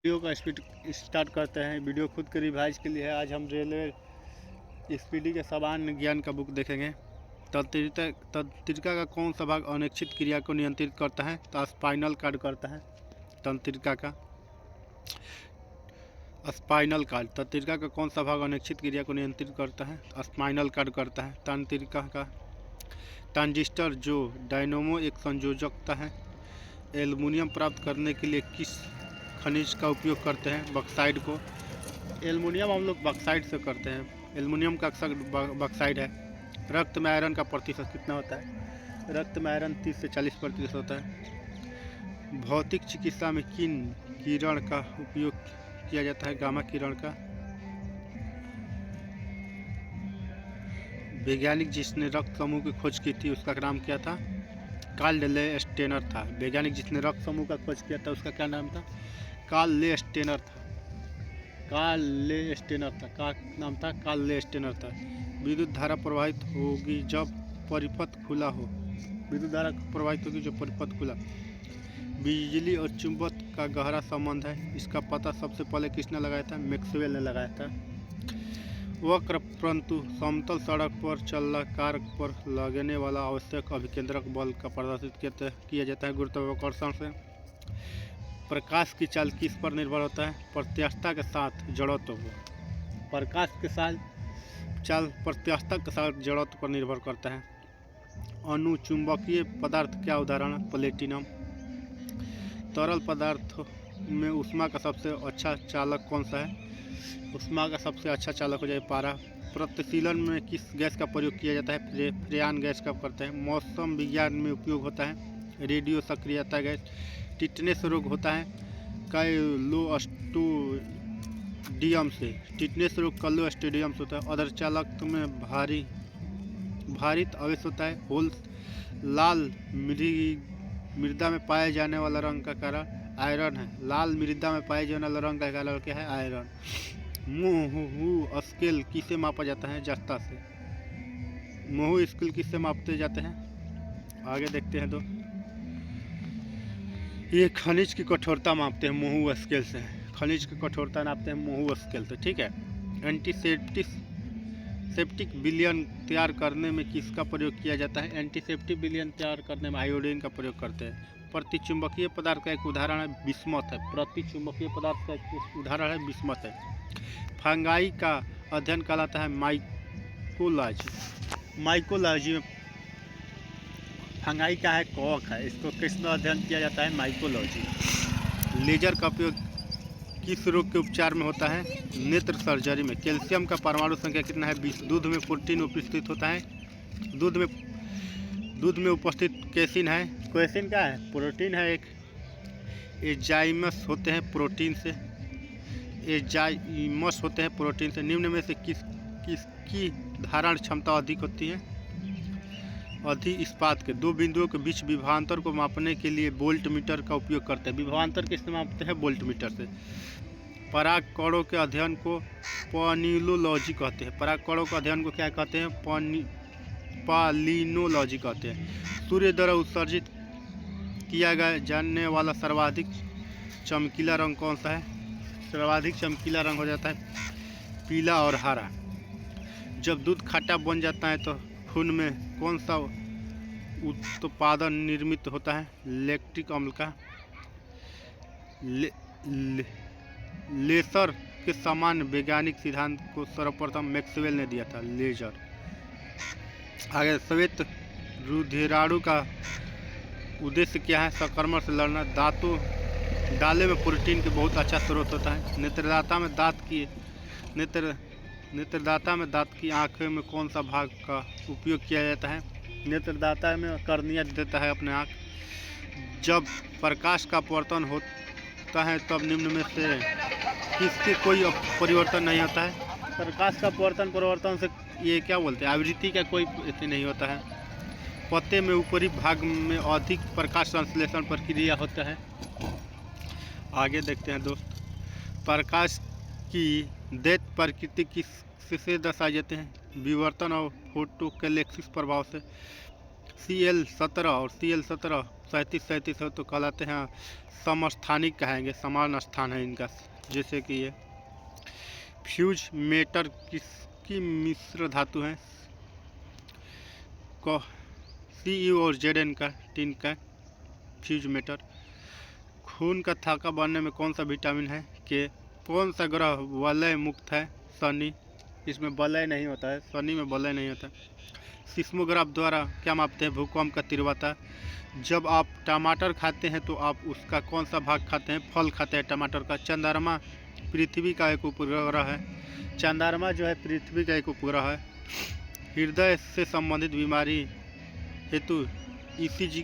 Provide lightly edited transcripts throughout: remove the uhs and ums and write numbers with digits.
Video का speed start करते हैं। वीडियो खुद के रिवाइज के लिए है। आज हम रेलवे स्पीडी के सामान्य ज्ञान का बुक देखेंगे। तंत्रिका का कौन सा भाग अनिश्चित क्रिया को नियंत्रित करता है? तो स्पाइनल कार्ड करता है तंत्रिका का। स्पाइनल कार्ड तंत्रिका का कौन सा भाग अनिश्चित क्रिया को नियंत्रित करता है? स्पाइनल कार्ड करता है तंत्रिका का। ट्रांजिस्टर जो डायनेमो एक संयोजकता है। एल्युमिनियम प्राप्त करने के लिए किस खनिज का उपयोग करते हैं? बॉक्साइट को। एल्युमिनियम हम लोग बॉक्साइट से करते हैं। एल्युमिनियम का अक्सर बॉक्साइट है। रक्त में आयरन का प्रतिशत कितना होता है? रक्त में आयरन 30 से 40% होता है। भौतिक चिकित्सा में किन किरण का उपयोग किया जाता है? गामा किरण का। वैज्ञानिक जिसने रक्त समूह की खोज की थी उसका नाम क्या था? कार्ल ले स्टेनर था। वैज्ञानिक जिसने रक्त समूह का खोज किया था उसका क्या नाम था? कार्ल ले स्टेनर था। कार्ल ले स्टेनर था। का नाम था कार्ल ले स्टेनर था। विद्युत धारा प्रवाहित होगी जब परिपथ खुला हो। विद्युत धारा प्रवाहित होगी जब परिपथ खुला। बिजली और चुंबक का गहरा संबंध है। इसका पता सबसे पहले किसने लगाया था? मैक्सवेल ने लगाया था। वक्र परंतु समतल सड़क पर चलना कार पर लगने वाला आवश्यक अभिकेंद्रक बल का प्रदर्शित किया जाता है गुरुत्वाकर्षण से। प्रकाश की चाल किस पर निर्भर होता है? प्रत्यास्थता के साथ जड़त्व पर। प्रकाश के साथ चाल प्रत्यास्थता के साथ जड़त्व पर निर्भर करता है। अनुचुंबकीय पदार्थ क्या उदाहरण है? प्लेटिनम। तरल पदार्थ में ऊष्मा का सबसे अच्छा चालक कौन सा है? ऊष्मा का सबसे अच्छा चालक हो जाए पारा। प्रतिशीलन में किस गैस का प्रयोग किया जाता है? फ्रेयान गैस का करते हैं। मौसम विज्ञान में उपयोग होता है रेडियो सक्रियता गैस। टिटनेस रोग होता है क्लोस्ट्रीडियम से। टिटनेस रोग क्लोस्ट्रीडियम से होता है। अर्धचालक में भारित आवेश होता है होल। लाल मृदा में पाए जाने वाला रंग का कारण आयरन है। लाल मृदा में पाए जाने वाला रंग का कारण क्या है? आयरन। मोहू स्केल किसे मापा जाता है? जस्ता से। मोहू स्केल किससे मापते जाते हैं? आगे देखते हैं। तो ये खनिज की कठोरता मापते हैं मोहू स्केल से। खनिज की कठोरता नापते हैं मोहू स्केल से। ठीक है। एंटीसेप्टिक विलयन तैयार करने में किसका प्रयोग किया जाता है? एंटीसेप्टिक विलयन तैयार करने में आयोडीन का प्रयोग करते हैं। प्रतिचुंबकीय पदार्थ का एक उदाहरण है बिस्मथ है। प्रतिचुंबकीय पदार्थ का एक उदाहरण है बिस्मथ है। फंगाई का अध्ययन कहलाता है माइकोलॉजी। माइकोलॉजी में फंगाई का है कवक है। इसको किसमें अध्ययन किया जाता है? माइकोलॉजी। लेजर का उपयोग किस रोग के उपचार में होता है? नेत्र सर्जरी में। कैल्शियम का परमाणु संख्या कितना है? 20। दूध में प्रोटीन उपस्थित होता है। दूध में उपस्थित कैसिन है। कैसिन क्या है? प्रोटीन है एक। एंजाइमस होते हैं प्रोटीन से। एंजाइमस होते हैं प्रोटीन से। निम्न में से किसकी धारण क्षमता अधिक होती है? अधिक इस्पात के। दो बिंदुओं के बीच विभवांतर को मापने के लिए वोल्ट मीटर का उपयोग करते हैं। विभवांतर किससे मापते हैं? वोल्ट मीटर से। पराग कणों के अध्ययन को पॉलिनोलॉजी कहते हैं। पराग कणों के अध्ययन को क्या कहते हैं? पॉलिनोलॉजी कहते हैं। सूर्य द्वारा उत्सर्जित किया जाने वाला सर्वाधिक चमकीला रंग कौन सा है? सर्वाधिक चमकीला रंग हो जाता है पीला और हरा। जब दूध खट्टा बन जाता है तो खून में कौन सा उत्पादन निर्मित होता है? लैक्टिक अम्ल का। लेसर के समान वैज्ञानिक सिद्धांत को सर्वप्रथम मैक्सवेल ने दिया था। लेजर। आगे श्वेत रुधिराणु का उद्देश्य क्या है? संक्रमण से लड़ना। दालें में प्रोटीन के बहुत अच्छा स्रोत होता है। नेत्रदाता में दांत की आँखें में कौन सा भाग का उपयोग किया जाता है? नेत्रदाता में कर्निया देता है अपने आँख। जब प्रकाश का अपवर्तन होता है तब निम्न में से किसके कोई परिवर्तन नहीं होता है? प्रकाश का परिवर्तन से ये क्या बोलते हैं? आवृत्ति का कोई ऐसे नहीं होता है। पत्ते में ऊपरी भाग में अधिक प्रकाश संश्लेषण प्रक्रिया होता है। आगे देखते हैं दोस्त। प्रकाश की दैत्य प्रकृति किससे दर्शाए जाते हैं? विवर्तन और फोटोकैलेक्सिस प्रभाव से। Cl17 और Cl17 37 है तो कहलाते हैं समस्थानिक कहेंगे, समान स्थान है इनका। जैसे कि ये फ्यूज मेटर किसकी मिश्र धातु है? Cu और Zn का टिन का फ्यूज मेटर। खून का थाका बनने में कौन सा विटामिन है? के। कौन सा ग्रह वलय मुक्त है? शनि। इसमें वलय नहीं होता है, शनि में वलय नहीं होता। सिस्मोग्राफ द्वारा क्या मापते हैं? भूकंप का तीव्रता। जब आप टमाटर खाते हैं तो आप उसका कौन सा भाग खाते हैं? फल खाते हैं टमाटर का। चंद्रमा पृथ्वी का एक उपग्रह है। चंद्रमा जो है पृथ्वी का एक उपग्रह है। हृदय से संबंधित बीमारी हेतु ईसीजी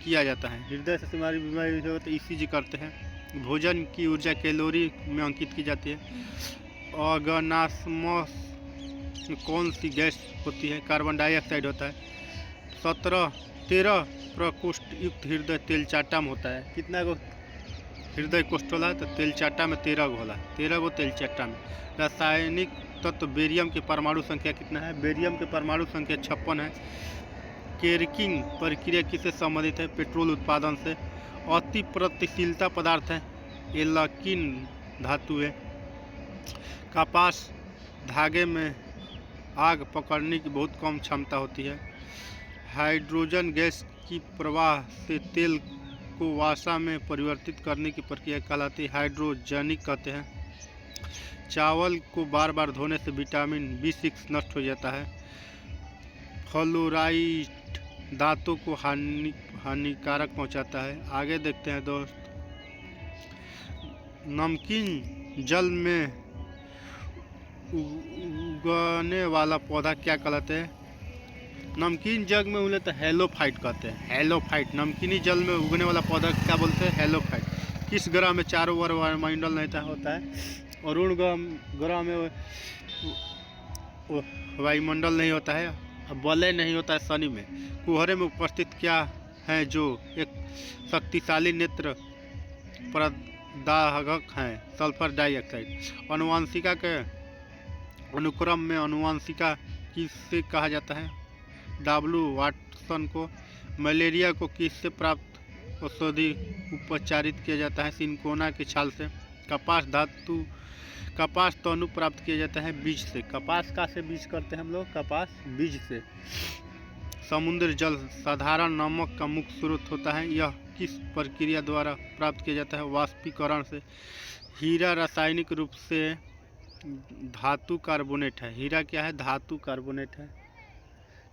किया जाता है। हृदय से संबंधित बीमारी हो तो ईसीजी करते हैं। भोजन की ऊर्जा कैलोरी में अंकित की जाती है। ऑर्गेनास्मस में कौन सी गैस होती है? कार्बन डाइऑक्साइड होता है। 13 प्रकोष्ठ युक्त हृदय तेलचाटा में होता है। कितना गो हृदय कोष्ठ होला? तो तेलचाटा में 13 गो होला, 13 गो तेलचाटा में। रासायनिक तत्व बेरियम की परमाणु संख्या कितना है? बेरियम की परमाणु संख्या 56 है। केरकिंग प्रक्रिया किससे संबंधित है? पेट्रोल उत्पादन से। अति प्रतिशीलता पदार्थ है? एल्कीन धातु है। कपास धागे में आग पकड़ने की बहुत कम क्षमता होती है। हाइड्रोजन गैस की प्रवाह से तेल को वसा में परिवर्तित करने की प्रक्रिया कहलाती है हाइड्रोजनिक कहते हैं। चावल को बार बार धोने से विटामिन B6 नष्ट हो जाता है। फ्लोराइड दांतों को हानिकारक पहुंचाता है। आगे देखते हैं दोस्त, नमकीन जल में उगने वाला पौधा क्या कहलाते हैं? नमकीन जग में उगने तो हेलोफाइट कहते हैं। हेलोफाइट नमकीनी जल में उगने वाला पौधा क्या बोलते हैं? हेलोफाइट। किस ग्रह में चारों ओर वायुमंडल नहीं होता है? अरुण ग्रह में वायुमंडल नहीं होता है, वलय नहीं होता है शनि में। कुहरे में उपस्थित क्या है जो एक शक्तिशाली नेत्र प्रदाहक है? Sulphur dioxide. अनुवांशिका के अनुक्रम में अनुवांशिका किससे कहा जाता है? W वाटसन को। मलेरिया को किससे प्राप्त औषधि उपचारित किया जाता है? सिनकोना की छाल से। कपास तनु प्राप्त किया जाता है बीज से। कपास का से बीज करते हैं हम लोग? कपास बीज से। समुद्र जल साधारण नमक का मुख्य स्रोत होता है, यह किस प्रक्रिया द्वारा प्राप्त किया जाता है? वाष्पीकरण से। हीरा रासायनिक रूप से धातु कार्बोनेट है। हीरा क्या है? धातु कार्बोनेट है।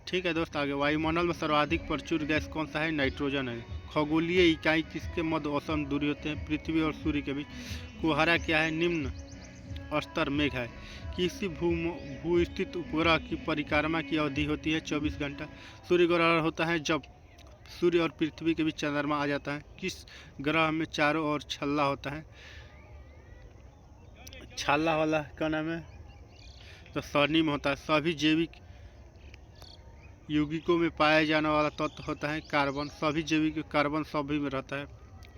ठीक है दोस्त, आगे वायुमंडल में सर्वाधिक प्रचुर गैस कौन सा है? नाइट्रोजन है। खगोलीय इकाई किसके मध्य औसत दूरी होते हैं? पृथ्वी और सूर्य के बीच। कुहरा क्या है? निम्न स्तर मेघ है। किसी भूस्थित उपग्रह की परिक्रमा की अवधि होती है 24 घंटा। सूर्य ग्रहण होता है जब सूर्य और पृथ्वी के बीच चंद्रमा आ जाता है। किस ग्रह में चारों ओर छल्ला होता है? छाला वाला क्या नाम है? तो शनि में होता है। सभी जैविक यौगिकों में पाया जाने वाला तत्व होता है कार्बन। सभी जैविक कार्बन सभी में रहता है।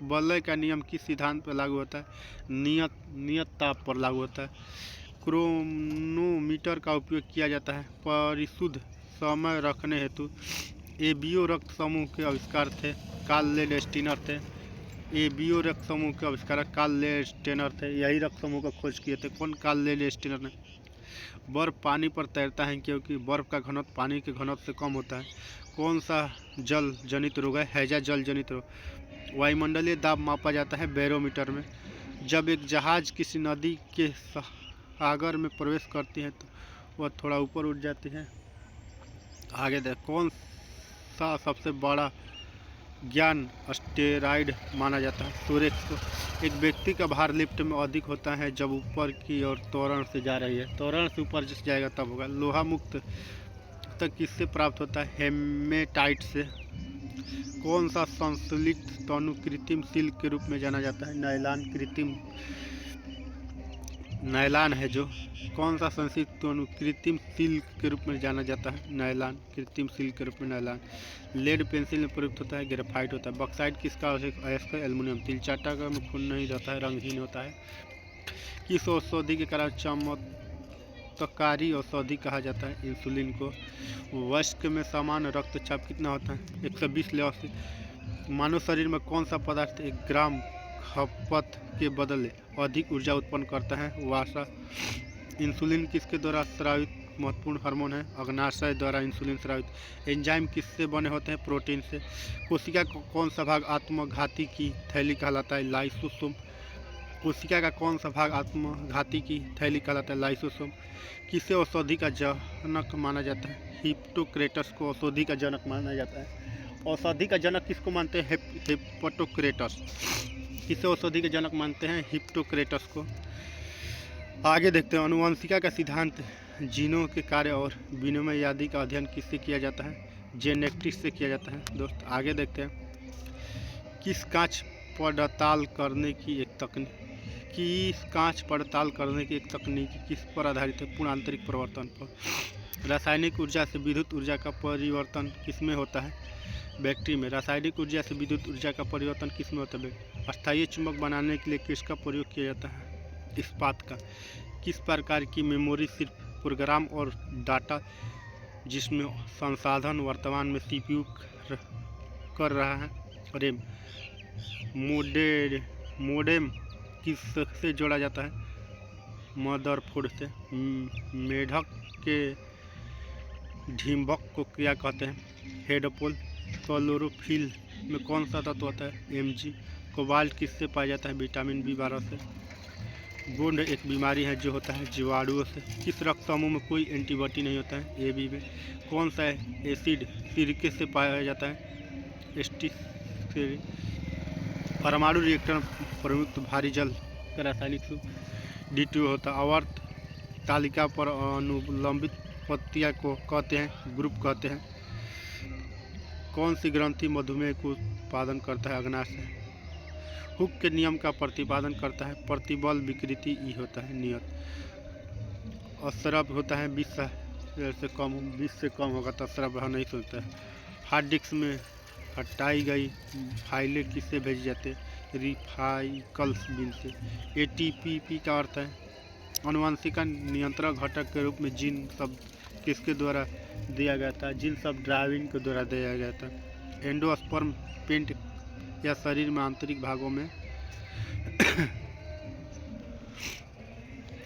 वलय का नियम किस सिद्धांत पर लागू होता है? नियत ताप पर लागू होता है। क्रोनोमीटर का उपयोग किया जाता है परिशुद्ध समय रखने हेतु। एबीओ रक्त समूह के आविष्कार थे कार्ल लेस्टेनर थे। एबीओ रक्त समूह के आविष्कारक कार्ल लेस्टेनर थे। यही रक्त समूह का खोज किए थे। कौन? कार्ल लेस्टेनर ने। बर्फ पानी पर तैरता है क्योंकि बर्फ का घनत्व पानी के घनत्व से कम होता है। कौन सा जल जनित रोग है? हैजा जल जनित रोग। वायुमंडलीय दाब मापा जाता है बैरोमीटर में। जब एक जहाज किसी नदी के सागर में प्रवेश करती है तो वह थोड़ा ऊपर उठ जाती है। आगे देख, कौन सा सबसे बड़ा ज्ञान एस्टेरॉयड माना जाता है? सूर्य को। एक व्यक्ति का भार लिफ्ट में अधिक होता है जब ऊपर की ओर त्वरण से जा रही है। त्वरण से ऊपर जिस जाएगा तब होगा। लोहा मुक्त तक किससे प्राप्त होता है? हेमेटाइट से। कौन सा संश्लेषित तनु कृत्रिम सिल्क के रूप में जाना जाता है? नायलॉन। कृत्रिम नायलॉन है जो। कौन सा संश्लेषित तनु कृत्रिम सिल्क के रूप में जाना जाता है? नायलॉन। कृत्रिम सिल्क के रूप में नायलॉन। लेड पेंसिल में प्रयुक्त होता है? ग्रेफाइट होता है। बॉक्साइट किसका अयस्क है? एल्युमिनियम। तिलचाटा का में खून नहीं रहता है, रंगहीन होता है। किस औषधि के कारण रक्तकारी औषधि कहा जाता है इंसुलिन को। वयस्क में सामान्य रक्तचाप कितना होता है? 120 ले 80। मानव शरीर में कौन सा पदार्थ 1 ग्राम खपत के बदले अधिक ऊर्जा उत्पन्न करता है? वसा। इंसुलिन किसके द्वारा स्रावित महत्वपूर्ण हार्मोन है? अग्नाशय द्वारा इंसुलिन स्रावित। एंजाइम किससे बने होते हैं? प्रोटीन से। कोशिका का कौन सा भाग आत्मघाती की थैली कहलाता है? लाइसोसोम। कोशिका का कौन सा भाग आत्मघाती की थैली कहलाता है? लाइसोसोम। किसे औषधि का जनक माना जाता है? हिप्पोक्रेटस को औषधि का जनक माना जाता है। औषधि का जनक किसको मानते हैं? हिप्पोक्रेटस। किसे औषधि के जनक मानते हैं? हिप्पोक्रेटस को। आगे देखते हैं, अनुवंशिका का सिद्धांत जीनों के कार्य और विनिमय आदि का अध्ययन किससे किया जाता है? जेनेटिक्स से किया जाता है। दोस्त आगे देखते हैं, किस कांच पड़ताल करने की एक तकनीक किस पर आधारित है? पूर्ण आंतरिक परिवर्तन पर। रासायनिक ऊर्जा से विद्युत ऊर्जा का परिवर्तन किसमें होता है? बैटरी में। रासायनिक ऊर्जा से विद्युत ऊर्जा का परिवर्तन किसमें होता है? अस्थायी चुंबक बनाने के लिए किसका प्रयोग किया जाता है? इस्पात का। किस प्रकार की मेमोरी सिर्फ प्रोग्राम और डाटा जिसमें संसाधन वर्तमान में सीपीयू कर रहा है? रैम। मोडेम किससे जोड़ा जाता है? मदरबोर्ड से। मेढक के ढिंभक को क्या कहते हैं? हेडपोल। क्लोरोफिल में कौन सा तत्व होता है? Mg। कोबाल्ट किससे पाया जाता है? विटामिन B12 से। गुंड एक बीमारी है जो होता है जीवाणुओं से। किस रक्त समूह में कोई एंटीबॉडी नहीं होता है? AB में। कौन सा एसिड सिरके से पाया जाता है? एस्टिक। परमाणु रिएक्टर में प्रयुक्त भारी जल का रासायनिक सूत्र D2 होता है। आवर्त तालिका पर अनुलंबित पत्तियां को कहते हैं? ग्रुप कहते हैं। कौन सी ग्रंथि मधुमेह को उत्पादन करता है? अग्नाशय। हुक के नियम का प्रतिपादन करता है? प्रतिबल विकृति ई होता है नियत। अस्रव होता है 20 से कम, 20 से कम होगा तो अस्रव नहीं सोचता है। हार्ड डिस्क में हटाई गई फाइलें किससे भेजी जाती है? रिफाइकल्स बिन से। ATP का अर्थ है अनुवांशिक नियंत्रण घटक के रूप में जीन शब्द किसके द्वारा दिया गया था? जीन शब्द डार्विन के द्वारा दिया गया था। एंडोस्पर्म पेंट या शरीर में आंतरिक भागों में।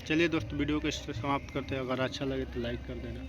चलिए दोस्तों, वीडियो को समाप्त करते हैं। अगर अच्छा लगे तो लाइक कर देना।